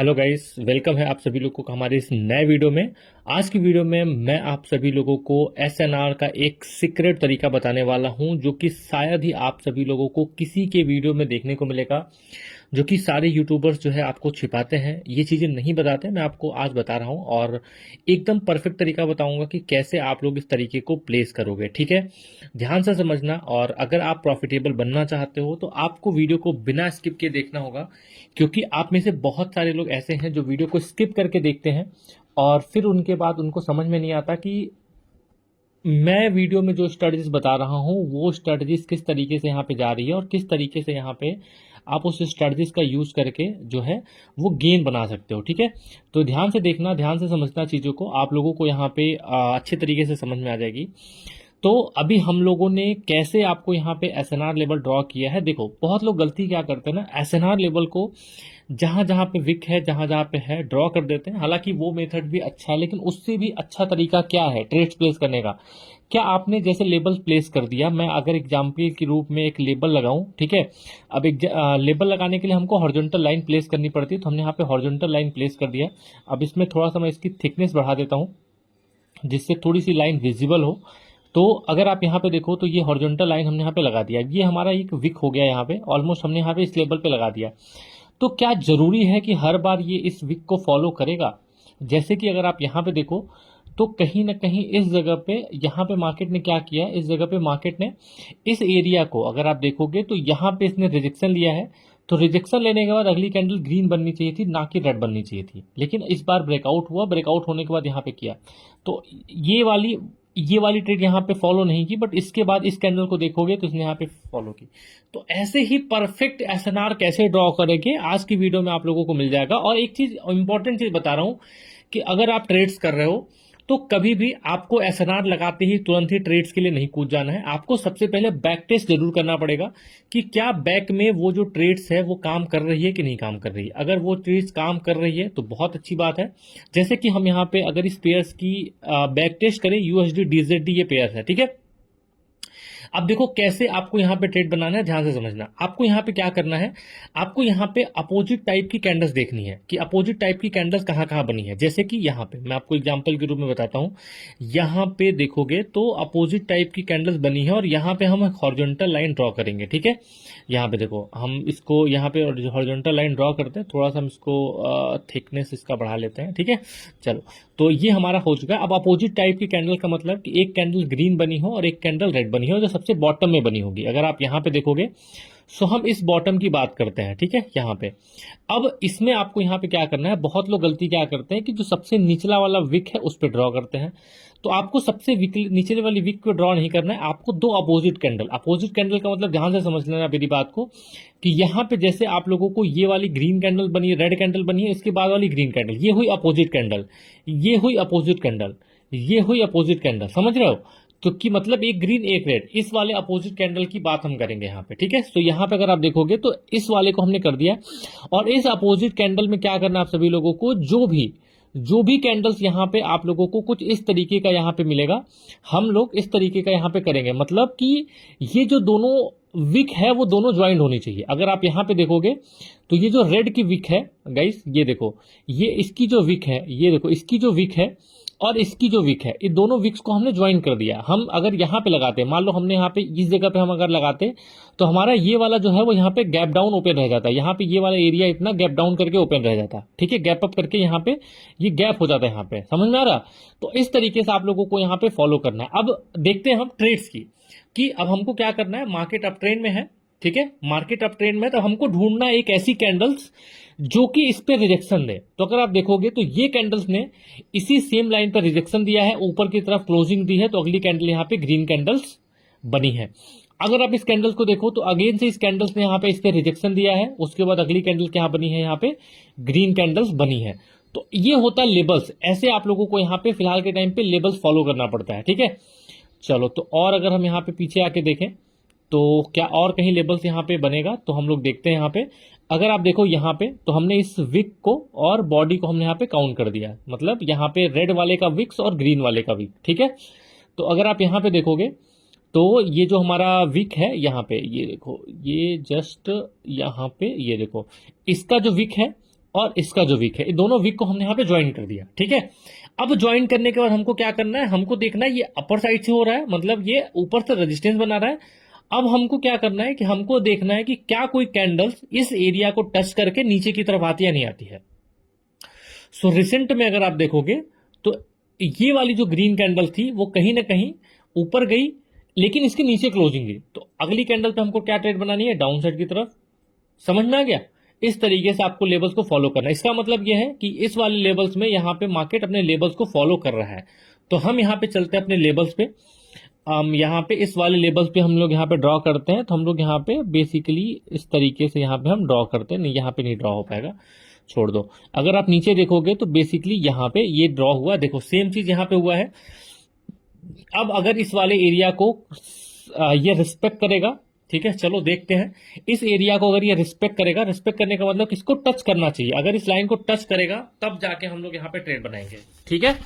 Hello guys, welcome है आप सभी लोगों को हमारे इस नए वीडियो में। आज की वीडियो में मैं आप सभी लोगों को एसएनआर का एक सीक्रेट तरीका बताने वाला हूं, जो कि शायद ही आप सभी लोगों को किसी के वीडियो में देखने को मिलेगा, जो कि सारे यूट्यूबर्स जो है आपको छिपाते हैं, ये चीज़ें नहीं बताते। मैं आपको आज बता रहा हूं और एकदम परफेक्ट तरीका बताऊंगा कि कैसे आप लोग इस तरीके को प्लेस करोगे। ठीक है, ध्यान से समझना। और अगर आप प्रॉफिटेबल बनना चाहते हो तो आपको वीडियो को बिना स्किप किए देखना होगा, क्योंकि आप में से बहुत सारे लोग ऐसे हैं जो वीडियो को स्किप करके देखते हैं और फिर उनके बाद उनको समझ में नहीं आता कि मैं वीडियो में जो स्ट्रेटजीज बता रहा हूँ वो स्ट्रेटजीज किस तरीके से यहाँ पे जा रही है और किस तरीके से यहाँ पे आप उस स्ट्रेटजीज का यूज करके जो है वो गेन बना सकते हो। ठीक है, तो ध्यान से देखना, ध्यान से समझना चीज़ों को, आप लोगों को यहाँ पे अच्छे तरीके से समझ में आ जाएगी। तो अभी हम लोगों ने कैसे आपको यहाँ पे एसएनआर लेवल ड्रॉ किया है। देखो, बहुत लोग गलती क्या करते हैं ना, एसएनआर लेवल को जहां जहां पे विक है, जहां जहां पे है, ड्रॉ कर देते हैं। हालांकि वो मेथड भी अच्छा है, लेकिन उससे भी अच्छा तरीका क्या है ट्रेड्स प्लेस करने का। क्या आपने जैसे लेबल प्लेस कर दिया, मैं अगर एग्जाम्पल के रूप में एक लेबल लगाऊं, ठीक है। अब एक लेबल लगाने के लिए हमको हॉरिजॉन्टल लाइन प्लेस करनी पड़ती है, तो हमने यहाँ पे हॉरिजॉन्टल लाइन प्लेस कर दिया। अब इसमें थोड़ा सा मैं इसकी थिकनेस बढ़ा देता हूँ, जिससे थोड़ी सी लाइन विजिबल हो। तो अगर आप यहाँ पे देखो तो ये हॉरिजॉन्टल लाइन हमने यहाँ पे लगा दिया, ये हमारा एक विक हो गया। यहाँ पे ऑलमोस्ट हमने यहाँ पे इस लेवल पे लगा दिया। तो क्या जरूरी है कि हर बार ये इस विक को फॉलो करेगा? जैसे कि अगर आप यहाँ पे देखो तो कहीं ना कहीं इस जगह पे, यहाँ पे मार्केट ने क्या किया, इस जगह पे मार्केट ने इस एरिया को अगर आप देखोगे तो यहाँ पे इसने रिजेक्शन लिया है। तो रिजेक्शन लेने के बाद अगली कैंडल ग्रीन बननी चाहिए थी, ना कि रेड बननी चाहिए थी। लेकिन इस बार ब्रेकआउट हुआ, ब्रेकआउट होने के बाद यहाँ पे किया। तो ये वाली ट्रेड यहाँ पे फॉलो नहीं की, बट इसके बाद इस कैंडल को देखोगे तो इसने यहाँ पे फॉलो की। तो ऐसे ही परफेक्ट एसएनआर कैसे ड्रॉ करेंगे आज की वीडियो में आप लोगों को मिल जाएगा। और एक चीज, इंपॉर्टेंट चीज बता रहा हूं कि अगर आप ट्रेड्स कर रहे हो तो कभी भी आपको एसएनआर लगाते ही तुरंत ही ट्रेड्स के लिए नहीं कूद जाना है। आपको सबसे पहले बैक टेस्ट जरूर करना पड़ेगा कि क्या बैक में वो जो ट्रेड्स है वो काम कर रही है कि नहीं काम कर रही है। अगर वो ट्रेड्स काम कर रही है तो बहुत अच्छी बात है। जैसे कि हम यहाँ पे अगर इस पेयर्स की बैक टेस्ट करें, यूएसडी डीजेडी ये पेयर है, ठीक है। अब देखो कैसे आपको यहाँ पे ट्रेड बनाना है, ध्यान से समझना। आपको यहाँ पे क्या करना है, आपको यहाँ पे अपोजिट टाइप की कैंडल्स देखनी है कि अपोजिट टाइप की कैंडल्स कहाँ कहाँ बनी है। जैसे कि यहाँ पे मैं आपको एग्जांपल के रूप में बताता हूँ। यहाँ पे देखोगे तो अपोजिट टाइप की कैंडल्स बनी है और यहाँ पे हम हॉरिजॉन्टल लाइन ड्रॉ करेंगे। ठीक है, यहाँ पे देखो हम इसको यहाँ पे हॉरिजॉन्टल लाइन ड्रॉ करते हैं। थोड़ा सा हम इसको थिकनेस इसका बढ़ा लेते हैं, ठीक है। चलो, तो ये हमारा हो चुका है। अब अपोजिट टाइप की कैंडल का मतलब कि एक कैंडल ग्रीन बनी हो और एक कैंडल रेड बनी हो, जो सबसे बॉटम में बनी होगी। अगर आप यहाँ पे देखोगे सो हम इस बॉटम की बात करते हैं, ठीक है। यहाँ पे अब इसमें आपको यहाँ पे क्या करना है, बहुत लोग गलती क्या करते हैं कि जो सबसे निचला वाला विक है उस पर ड्रॉ करते हैं। तो आपको सबसे नीचे वाली विक को ड्रॉ नहीं करना है, आपको दो अपोजिट कैंडल का मतलब ध्यान से समझ लेना मेरी बात को, कि यहाँ पे जैसे आप लोगों को ये वाली ग्रीन कैंडल बनी है, रेड कैंडल बनी है, इसके बाद वाली ग्रीन कैंडल, ये हुई अपोजिट कैंडल, ये हुई अपोजिट कैंडल, ये हुई अपोजिट कैंडल, समझ रहे हो। तो कि मतलब एक ग्रीन एक रेड, इस वाले अपोजिट कैंडल की बात हम करेंगे यहाँ पे, ठीक है। तो यहाँ पे अगर आप देखोगे तो इस वाले को हमने कर दिया। और इस अपोजिट कैंडल में क्या करना है आप सभी लोगों को, जो भी कैंडल्स यहाँ पे आप लोगों को कुछ इस तरीके का यहाँ पे मिलेगा, हम लोग इस तरीके का यहाँ पे करेंगे। मतलब कि ये जो दोनों विक है वो दोनों ज्वाइंट होनी चाहिए। अगर आप यहाँ पे देखोगे तो ये जो रेड की विक है गाइस, ये देखो, ये इसकी जो विक है, ये देखो इसकी जो विक है और इसकी जो विक है, ये दोनों विक्स को हमने ज्वाइन कर दिया। हम अगर यहाँ पे लगाते, मान लो हमने यहाँ पे इस जगह पे हम अगर लगाते तो हमारा ये वाला जो है वो यहाँ पे गैप डाउन ओपन रह जाता है। यहाँ पे ये वाला एरिया इतना गैप डाउन करके ओपन रह जाता, ठीक है। गैप अप करके यहाँ पे ये गैप हो जाता है, यहाँ पे समझ में आ रहा। तो इस तरीके से आप लोगों को यहाँ पे फॉलो करना है। अब देखते हैं हम ट्रेड्स की, कि अब हमको क्या करना है। मार्केट अप ट्रेंड में है, ठीक है, मार्केट अप ट्रेंड में, तो हमको ढूंढना है एक ऐसी कैंडल्स जो कि इस पे रिजेक्शन दे। तो अगर आप देखोगे तो ये कैंडल्स ने इसी सेम लाइन पर रिजेक्शन दिया है, ऊपर की तरफ क्लोजिंग दी है, तो अगली कैंडल यहाँ पे ग्रीन कैंडल्स बनी है। अगर आप इस कैंडल्स को देखो तो अगेन से इस कैंडल्स ने यहाँ पे इस पे रिजेक्शन दिया है, उसके बाद अगली कैंडल क्या बनी है, यहाँ पे ग्रीन कैंडल्स बनी है। तो ये होता है लेबल्स। ऐसे आप लोगों को यहाँ पे फिलहाल के टाइम पे लेबल्स फॉलो करना पड़ता है, ठीक है। चलो, तो और अगर हम यहाँ पे पीछे आके देखें तो क्या और कहीं लेबल्स यहाँ पे बनेगा, तो हम लोग देखते हैं। यहाँ पे अगर आप देखो यहाँ पे, तो हमने इस विक को और बॉडी को हमने यहाँ पे काउंट कर दिया, मतलब यहाँ पे रेड वाले का विक्स और ग्रीन वाले का विक, ठीक है। तो अगर आप यहाँ पे देखोगे तो ये जो हमारा विक है यहाँ पे, ये देखो, ये जस्ट यहाँ पे ये देखो, इसका जो विक है और इसका जो वीक है, ये दोनों वीक को हमने यहाँ पे ज्वाइन कर दिया। ठीक है, अब ज्वाइन करने के बाद हमको क्या करना है, हमको देखना है ये अपर साइड से हो रहा है, मतलब ये ऊपर से रेजिस्टेंस बना रहा है। अब हमको क्या करना है कि हमको देखना है कि क्या कोई कैंडल्स इस एरिया को टच करके नीचे की तरफ आती या नहीं आती है। सो रिसेंट में अगर आप देखोगे तो ये वाली जो ग्रीन कैंडल थी वो कहीं ना कहीं ऊपर गई, लेकिन इसके नीचे क्लोजिंग दी। तो अगली कैंडल पे हमको क्या ट्रेड बनानी है, डाउन साइड की तरफ। समझ में आ गया? इस तरीके से आपको लेवल्स को फॉलो करना है। इसका मतलब यह है कि इस वाले लेवल्स में यहां पे मार्केट अपने लेवल्स को फॉलो कर रहा है। तो हम यहां पे चलते हैं अपने लेवल्स पे। यहाँ पे इस वाले लेवल्स पे हम लोग यहाँ पे ड्रॉ करते हैं। तो हम लोग यहाँ पे बेसिकली इस तरीके से यहाँ पे हम ड्रॉ करते हैं। नहीं, यहाँ पे नहीं ड्रॉ हो पाएगा, छोड़ दो। अगर आप नीचे देखोगे तो बेसिकली यहाँ पे ये ड्रॉ हुआ, देखो सेम चीज यहाँ पे हुआ है। अब अगर इस वाले एरिया को ये रिस्पेक्ट करेगा, ठीक है, चलो देखते हैं। इस एरिया को अगर ये रिस्पेक्ट करेगा, रिस्पेक्ट करने का मतलब किसको टच करना चाहिए, अगर इस लाइन को टच करेगा तब जाके हम लोग यहाँ पे ट्रेड बनाएंगे। ठीक है,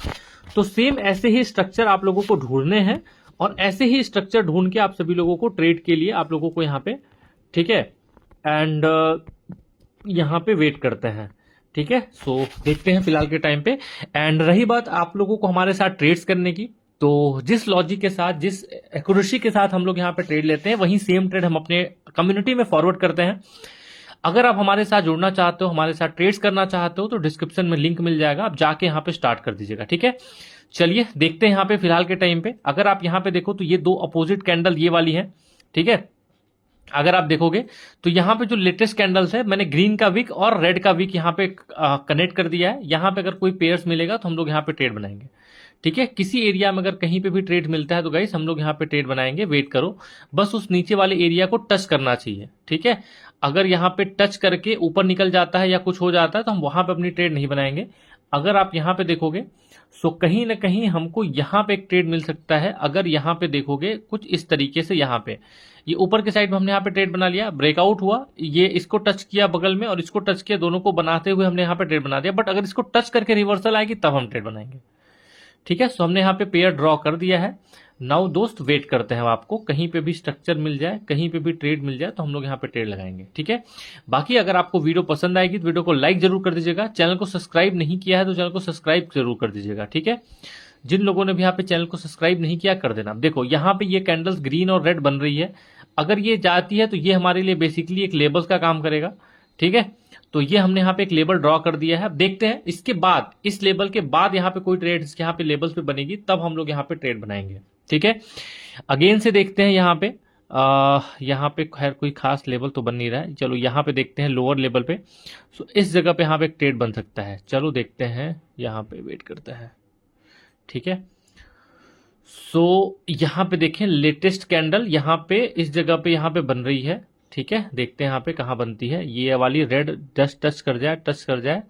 तो सेम ऐसे ही स्ट्रक्चर आप लोगों को ढूंढने हैं और ऐसे ही स्ट्रक्चर ढूंढ के आप सभी लोगों को ट्रेड के लिए आप लोगों को यहाँ पे, ठीक है, एंड यहाँ पे वेट करते हैं। ठीक है, सो देखते हैं फिलहाल के टाइम पे। एंड रही बात आप लोगों को हमारे साथ ट्रेड्स करने की, तो जिस लॉजिक के साथ, जिस एक्यूरेसी के साथ हम लोग यहाँ पे ट्रेड लेते हैं, वही सेम ट्रेड हम अपने कम्युनिटी में फॉरवर्ड करते हैं। अगर आप हमारे साथ जुड़ना चाहते हो, हमारे साथ ट्रेड्स करना चाहते हो, तो डिस्क्रिप्शन में लिंक मिल जाएगा, आप जाके यहाँ पे स्टार्ट कर दीजिएगा। ठीक है, चलिए देखते हैं यहाँ पे फिलहाल के टाइम पे। अगर आप यहाँ पे देखो तो ये दो अपोजिट कैंडल ये वाली है। ठीक है, अगर आप देखोगे तो यहाँ पे जो लेटेस्ट कैंडल्स है, मैंने ग्रीन का विक और रेड का विक यहाँ पे कनेक्ट कर दिया है। यहाँ पे अगर कोई पेयर्स मिलेगा तो हम लोग यहाँ पे ट्रेड बनाएंगे। ठीक है, किसी एरिया में अगर कहीं पे भी ट्रेड मिलता है तो गाइस हम लोग यहाँ पे ट्रेड बनाएंगे। वेट करो, बस उस नीचे वाले एरिया को टच करना चाहिए। ठीक है, अगर यहाँ पे टच करके ऊपर निकल जाता है या कुछ हो जाता है तो हम वहां पे अपनी ट्रेड नहीं बनाएंगे। अगर आप यहाँ पे देखोगे सो कहीं ना कहीं हमको यहाँ पे एक ट्रेड मिल सकता है। अगर यहाँ पे देखोगे कुछ इस तरीके से, यहाँ पे ये ऊपर के साइड में हमने यहाँ पे ट्रेड बना लिया, ब्रेकआउट हुआ, ये इसको टच किया बगल में और इसको टच किया, दोनों को बनाते हुए हमने यहाँ पे ट्रेड बना दिया। बट अगर इसको टच करके रिवर्सल आएगी तब हम ट्रेड बनाएंगे। ठीक है, सो हमने यहाँ पे पेयर ड्रॉ कर दिया है। नाउ दोस्त वेट करते हैं, आपको कहीं पे भी स्ट्रक्चर मिल जाए, कहीं पे भी ट्रेड मिल जाए तो हम लोग यहाँ पे ट्रेड लगाएंगे। ठीक है, बाकी अगर आपको वीडियो पसंद आएगी तो वीडियो को लाइक जरूर कर दीजिएगा। चैनल को सब्सक्राइब नहीं किया है तो चैनल को सब्सक्राइब जरूर कर दीजिएगा। ठीक है, जिन लोगों ने भी यहाँ पे चैनल को सब्सक्राइब नहीं किया कर देना। देखो यहाँ पे ये कैंडल्स ग्रीन और रेड बन रही है, अगर ये जाती है तो ये हमारे लिए बेसिकली एक लेबल्स का काम करेगा। ठीक है, तो ये हमने यहाँ पे एक लेबल ड्रॉ कर दिया है। अब देखते हैं इसके बाद, इस लेबल के बाद यहाँ पे कोई ट्रेड यहाँ पे लेबल्स पे बनेगी तब हम लोग यहाँ पे ट्रेड बनाएंगे। ठीक है, अगेन से देखते हैं यहाँ पे यहाँ पे खैर कोई खास लेवल तो बन नहीं रहा है। चलो यहाँ पे देखते हैं लोअर लेवल पे। सो इस जगह पे यहाँ पे एक ट्रेड बन सकता है। चलो देखते हैं, यहाँ पे वेट करते हैं। ठीक है, सो यहाँ पे देखें लेटेस्ट कैंडल यहाँ पे इस जगह पे यहाँ पे बन रही है। ठीक है, देखते हैं यहाँ पे कहाँ बनती है। ये वाली रेड जस्ट टच कर जाए,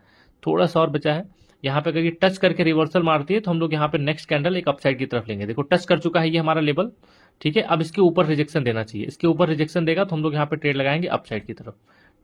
थोड़ा सा और बचा है। यहाँ पे अगर ये टच करके रिवर्सल मारती है तो हम लोग यहाँ पे नेक्स्ट कैंडल एक अपसाइड की तरफ लेंगे। देखो टच कर चुका है ये हमारा लेवल। ठीक है, अब इसके ऊपर रिजेक्शन देना चाहिए, इसके ऊपर रिजेक्शन देगा तो हम लोग यहाँ पे ट्रेड लगाएंगे अपसाइड की तरफ।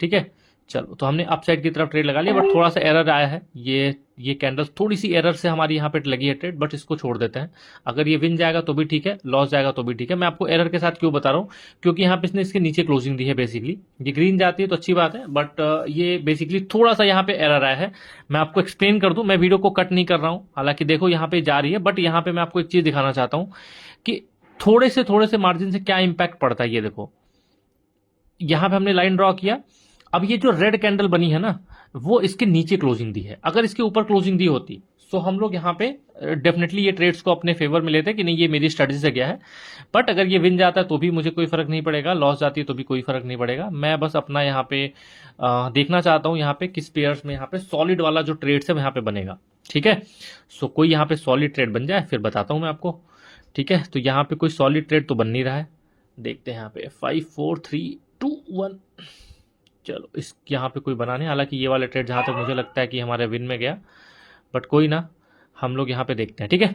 ठीक है, चलो तो हमने अपसाइड की तरफ ट्रेड लगा लिया, बट थोड़ा सा एरर आया है। ये कैंडल थोड़ी सी एरर से हमारी यहाँ पे लगी है ट्रेड, बट इसको छोड़ देते हैं। अगर ये विन जाएगा तो भी ठीक है, लॉस जाएगा तो भी ठीक है। मैं आपको एरर के साथ क्यों बता रहा हूँ, क्योंकि यहाँ पे इसने इसके नीचे क्लोजिंग दी है। बेसिकली ये ग्रीन जाती है तो अच्छी बात है, बट ये बेसिकली थोड़ा सा यहाँ पे एरर आया है। मैं आपको एक्सप्लेन कर दूं, मैं वीडियो को कट नहीं कर रहा हूँ, हालांकि देखो यहाँ पे जा रही है, बट यहाँ पे मैं आपको एक चीज दिखाना चाहता हूँ कि थोड़े से मार्जिन से क्या इंपैक्ट पड़ता है। ये देखो यहाँ पे हमने लाइन ड्रॉ किया, अब ये जो रेड कैंडल बनी है ना, वो इसके नीचे क्लोजिंग दी है। अगर इसके ऊपर क्लोजिंग दी होती तो हम लोग यहाँ पे डेफिनेटली ये ट्रेड्स को अपने फेवर में लेते कि नहीं ये मेरी स्ट्रेटजी से गया है। बट अगर ये विन जाता है तो भी मुझे कोई फर्क नहीं पड़ेगा, लॉस जाती है तो भी कोई फर्क नहीं पड़ेगा। मैं बस अपना यहाँ पे देखना चाहता हूँ यहाँ पे किस पेयर्स में यहाँ पे सॉलिड वाला जो ट्रेड्स है यहाँ पे बनेगा। ठीक है, सो कोई यहाँ पे सॉलिड ट्रेड बन जाए फिर बताता हूँ मैं आपको। ठीक है, तो यहाँ पे कोई सॉलिड ट्रेड तो बन नहीं रहा है। देखते हैं यहाँ पे 5 4 3 2 1। चलो इस यहाँ पे कोई बना नहीं, हालांकि ये वाले ट्रेड जहाँ तक मुझे लगता है कि हमारे विन में गया, बट कोई ना, हम लोग यहाँ पे देखते हैं। ठीक है,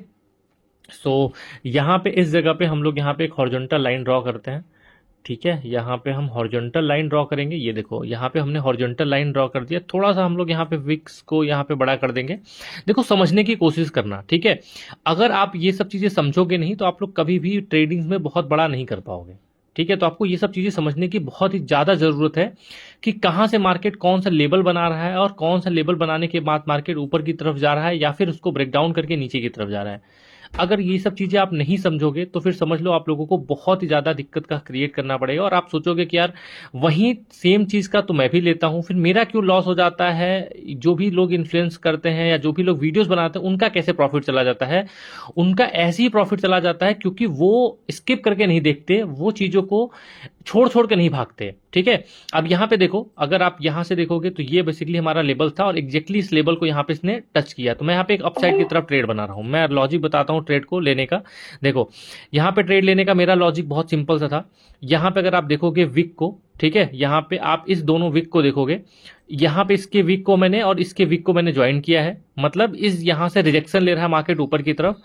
सो यहाँ पे इस जगह पे हम लोग यहाँ पे एक हॉरिजॉन्टल लाइन ड्रॉ करते हैं। ठीक है, यहाँ पे हम हॉरिजॉन्टल लाइन ड्रॉ करेंगे। ये देखो यहाँ पे हमने हॉरिजॉन्टल लाइन ड्रॉ कर दिया, थोड़ा सा हम लोग यहाँ पे विक्स को यहाँ पे बड़ा कर देंगे। देखो समझने की कोशिश करना। ठीक है, अगर आप ये सब चीजें समझोगे नहीं तो आप लोग कभी भी ट्रेडिंग में बहुत बड़ा नहीं कर पाओगे। ठीक है। तो आपको ये सब चीजें समझने की बहुत ही ज्यादा जरूरत है कि कहाँ से मार्केट कौन सा लेवल बना रहा है और कौन सा लेवल बनाने के बाद मार्केट ऊपर की तरफ जा रहा है या फिर उसको ब्रेक डाउन करके नीचे की तरफ जा रहा है। अगर ये सब चीजें आप नहीं समझोगे तो फिर समझ लो आप लोगों को बहुत ही ज्यादा दिक्कत का क्रिएट करना पड़ेगा और आप सोचोगे कि यार वही सेम चीज का तो मैं भी लेता हूं, फिर मेरा क्यों लॉस हो जाता है। जो भी लोग इन्फ्लुएंस करते हैं या जो भी लोग वीडियोस बनाते हैं उनका कैसे प्रॉफिट चला जाता है, उनका ऐसे ही प्रॉफिट चला जाता है क्योंकि वो स्किप करके नहीं देखते, वो चीजों को छोड़ छोड़ के नहीं भागते। ठीक है। अब यहां पे देखो, अगर आप यहां से देखोगे तो ये बेसिकली हमारा लेवल था और एग्जैक्टली इस लेवल को यहां पे इसने टच किया। तो मैं यहां पे एक अपसाइड की तरफ ट्रेड बना रहा हूं। मैं लॉजिक बताता हूं ट्रेड को लेने का। देखो, यहां पे ट्रेड लेने का मेरा लॉजिक बहुत सिंपल सा था। यहां पे अगर आप देखोगे विक को, ठीक है, यहां पे आप इस दोनों विक को देखोगे, यहां पे इसके विक को मैंने और इसके विक को मैंने ज्वाइन किया है, मतलब इस यहां से रिजेक्शन ले रहा है मार्केट ऊपर की तरफ।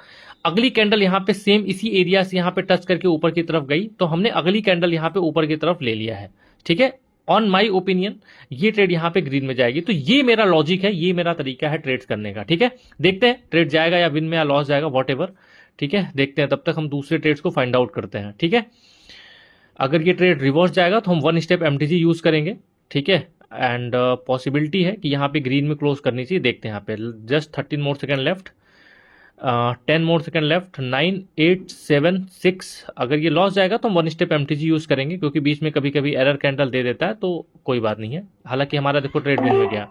अगली कैंडल यहां पे सेम इसी एरिया से यहां पे टच करके ऊपर की तरफ गई, तो हमने अगली कैंडल यहां पे ऊपर की तरफ ले लिया है। ठीक है। ऑन माई ओपिनियन ये ट्रेड यहां पे ग्रीन में जाएगी। तो ये मेरा लॉजिक है, ये मेरा तरीका है ट्रेड करने का। ठीक है। देखते हैं ट्रेड जाएगा या विन में या लॉस जाएगा, वॉट एवर। ठीक है, देखते हैं। तब तक हम दूसरे ट्रेड्स को फाइंड आउट करते हैं। ठीक है। अगर ये ट्रेड रिवर्स जाएगा तो हम 1 स्टेप एमटीजी यूज करेंगे। ठीक है। एंड पॉसिबिलिटी है कि यहाँ पे ग्रीन में क्लोज करनी चाहिए। देखते हैं यहाँ पे जस्ट 13 मोर सेकंड लेफ्ट, 10 मोर सेकंड लेफ्ट, 9 8 7 6। अगर ये लॉस जाएगा तो हम 1 स्टेप एमटीजी यूज करेंगे क्योंकि बीच में कभी कभी एरर कैंडल दे देता है, तो कोई बात नहीं है। हालांकि हमारा देखो ट्रेड विन में गया।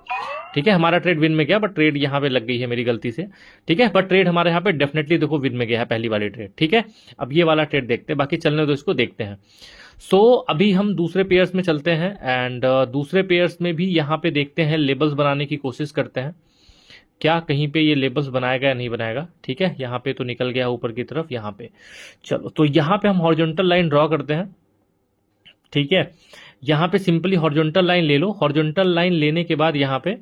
ठीक है, हमारा ट्रेड विन में गया, बट ट्रेड यहाँ पे लग गई है मेरी गलती से। ठीक है, बट ट्रेड हमारे यहाँ पे डेफिनेटली देखो विन में गया है, पहली वाली ट्रेड। ठीक है। अब ये वाला ट्रेड देखते हैं, बाकी चलने दो, इसको देखते हैं। अभी हम दूसरे पेयर्स में चलते हैं एंड दूसरे पेयर्स में भी यहाँ पे देखते हैं, लेबल्स बनाने की कोशिश करते हैं क्या कहीं पे ये लेबल्स बनाएगा या नहीं बनाएगा। ठीक है, यहाँ पे तो निकल गया ऊपर की तरफ। यहाँ पे चलो, तो यहाँ पे हम हॉरिजॉन्टल लाइन ड्रॉ करते हैं। ठीक है, यहाँ पे सिंपली हॉरिजॉन्टल लाइन ले लो। हॉरिजॉन्टल लाइन लेने के बाद यहाँ पे,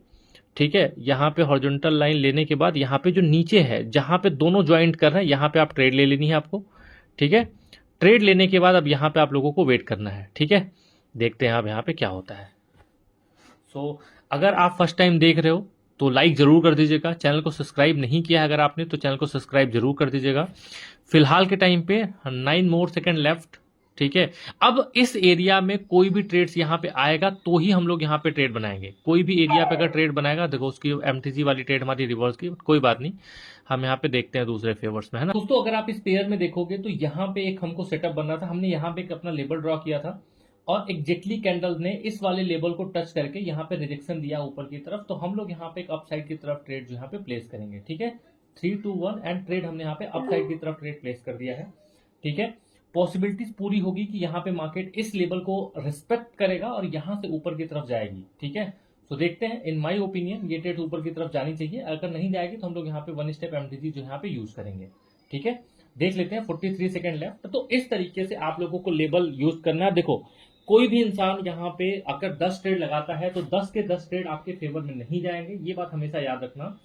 ठीक है, यहाँ पे हॉरिजॉन्टल लाइन लेने के बाद यहाँ पे जो नीचे है जहां पे दोनों ज्वाइंट कर रहे हैं, यहाँ पे आप ट्रेड ले लेनी है आपको। ठीक है, ट्रेड लेने के बाद अब यहाँ पे आप लोगों को वेट करना है। ठीक है, देखते हैं अब यहाँ पे क्या होता है। अगर आप फर्स्ट टाइम देख रहे हो तो लाइक जरूर कर दीजिएगा। चैनल को सब्सक्राइब नहीं किया है अगर आपने तो चैनल को सब्सक्राइब जरूर कर दीजिएगा। फिलहाल के टाइम पे 9 मोर सेकंड लेफ्ट। ठीक है, अब इस एरिया में कोई भी ट्रेड्स यहाँ पे आएगा तो ही हम लोग यहाँ पे ट्रेड बनाएंगे। कोई भी एरिया पे अगर ट्रेड बनाएगा, देखो उसकी एमटीसी वाली ट्रेड हमारी रिवर्स की, कोई बात नहीं, हम यहाँ पे देखते हैं दूसरे फेवर्स में, है ना दोस्तों। अगर आप इस पेयर में देखोगे तो यहाँ पे एक हमको सेटअप बनना था। हमने यहाँ पे एक अपना लेबल ड्रॉ किया था और एग्जैक्टली कैंडल ने इस वाले लेवल को टच करके यहाँ पे रिजेक्शन दिया ऊपर की तरफ। तो हम लोग यहाँ पे एक अपसाइड की तरफ ट्रेड जो यहाँ पे प्लेस करेंगे। ठीक है, 3 2 1 एंड ट्रेड हमने यहाँ पे अपसाइड की तरफ ट्रेड प्लेस कर दिया है। ठीक है, पॉसिबिलिटीज पूरी होगी कि यहाँ पे मार्केट इस लेवल को रिस्पेक्ट करेगा और यहाँ से ऊपर की तरफ जाएगी। ठीक है, तो देखते हैं। इन माय ओपिनियन ये ट्रेड ऊपर की तरफ जानी चाहिए। अगर नहीं जाएगी तो हम लोग यहाँ पे 1 स्टेप एमटीजी जो यहाँ पे यूज करेंगे। ठीक है, देख लेते हैं। 43 सेकंड लेफ्ट। तो इस तरीके से आप लोगों को लेबल यूज करना है। देखो, कोई भी इंसान यहाँ पे अगर 10 ट्रेड लगाता है तो 10 के 10 ट्रेड आपके फेवर में नहीं जाएंगे, ये बात हमेशा याद रखना।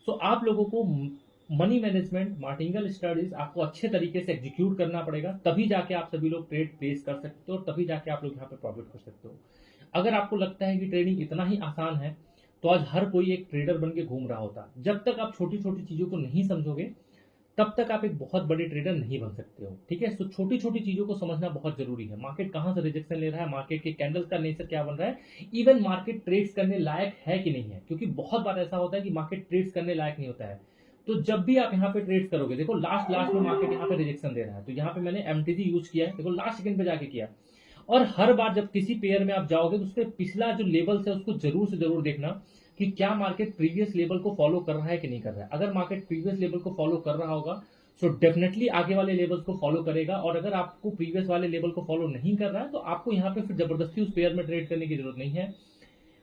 आप लोगों को मनी मैनेजमेंट, मार्टिंगल स्टडीज आपको अच्छे तरीके से एग्जीक्यूट करना पड़ेगा, तभी जाके आप सभी लोग ट्रेड प्लेस कर सकते हो, तभी जाके आप लोग यहाँ पे प्रॉफिट कर सकते हो। अगर आपको लगता है कि ट्रेडिंग इतना ही आसान है तो आज हर कोई एक ट्रेडर बन के घूम रहा होता। जब तक आप छोटी छोटी चीजों को नहीं समझोगे तब तक आप एक बहुत बड़े ट्रेडर नहीं बन सकते हो। ठीक है, तो छोटी छोटी चीजों को समझना बहुत जरूरी है। मार्केट कहां से रिजेक्शन ले रहा है, मार्केट के कैंडल्स का नेचर क्या बन रहा है, इवन मार्केट ट्रेड्स करने लायक है कि नहीं है, क्योंकि बहुत बार ऐसा होता है कि मार्केट ट्रेड्स करने लायक नहीं होता है। तो जब भी आप यहाँ पे ट्रेड्स करोगे, देखो लास्ट में मार्केट यहाँ पे रिजेक्शन दे रहा है, तो यहाँ पे मैंने एमटीजी यूज किया है, देखो लास्ट सेकंड पे जाके किया। और हर बार जब किसी पेयर में आप जाओगे तो उसके पिछला जो लेवल है उसको जरूर से जरूर देखना कि क्या मार्केट प्रीवियस लेवल को फॉलो कर रहा है कि नहीं कर रहा है। अगर मार्केट प्रीवियस लेवल को फॉलो कर रहा होगा सो डेफिनेटली आगे वाले लेवल्स को फॉलो करेगा, और अगर आपको प्रीवियस वाले लेवल को फॉलो नहीं कर रहा है तो आपको यहाँ पे फिर जबरदस्ती उस पेयर में ट्रेड करने की जरूरत नहीं है।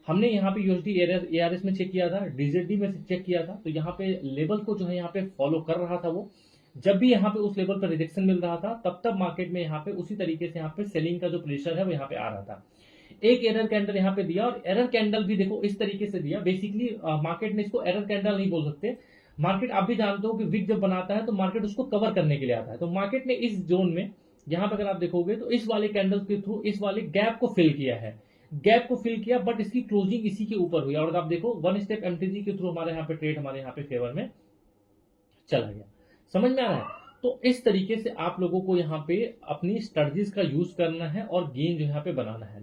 हमने यहाँ पे यूएसडी एआरएस में चेक किया था, डीजेडी में चेक किया था, तो यहाँ पे लेवल को जो है यहाँ पे फॉलो कर रहा था वो। जब भी यहाँ पे उस लेवल पर रिजेक्शन मिल रहा था तब मार्केट में यहाँ पे उसी तरीके से यहाँ पे सेलिंग का जो प्रेशर है वो यहाँ पे आ रहा था। एक एरर कैंडल यहाँ पे दिया, और एरर कैंडल भी देखो इस तरीके से दिया। बेसिकली मार्केट ने इसको एरर कैंडल नहीं बोल सकते। मार्केट आप भी जानते हो कि विक जब बनाता है तो मार्केट उसको कवर करने के लिए आता है। तो मार्केट ने इस जोन में यहाँ पे अगर आप देखोगे तो इस वाले कैंडल के थ्रू इस वाले गैप को फिल किया है, गैप को फिल किया, बट इसकी क्लोजिंग इसी के ऊपर हुई। और आप देखो 1 स्टेप एमटीजी के थ्रू हमारे यहाँ पे ट्रेड हमारे यहाँ पे फेवर में चला गया। समझ में आ रहा है? तो इस तरीके से आप लोगों को यहाँ पे अपनी स्ट्रेटजीज का यूज करना है और गेन जो यहाँ पे बनाना है।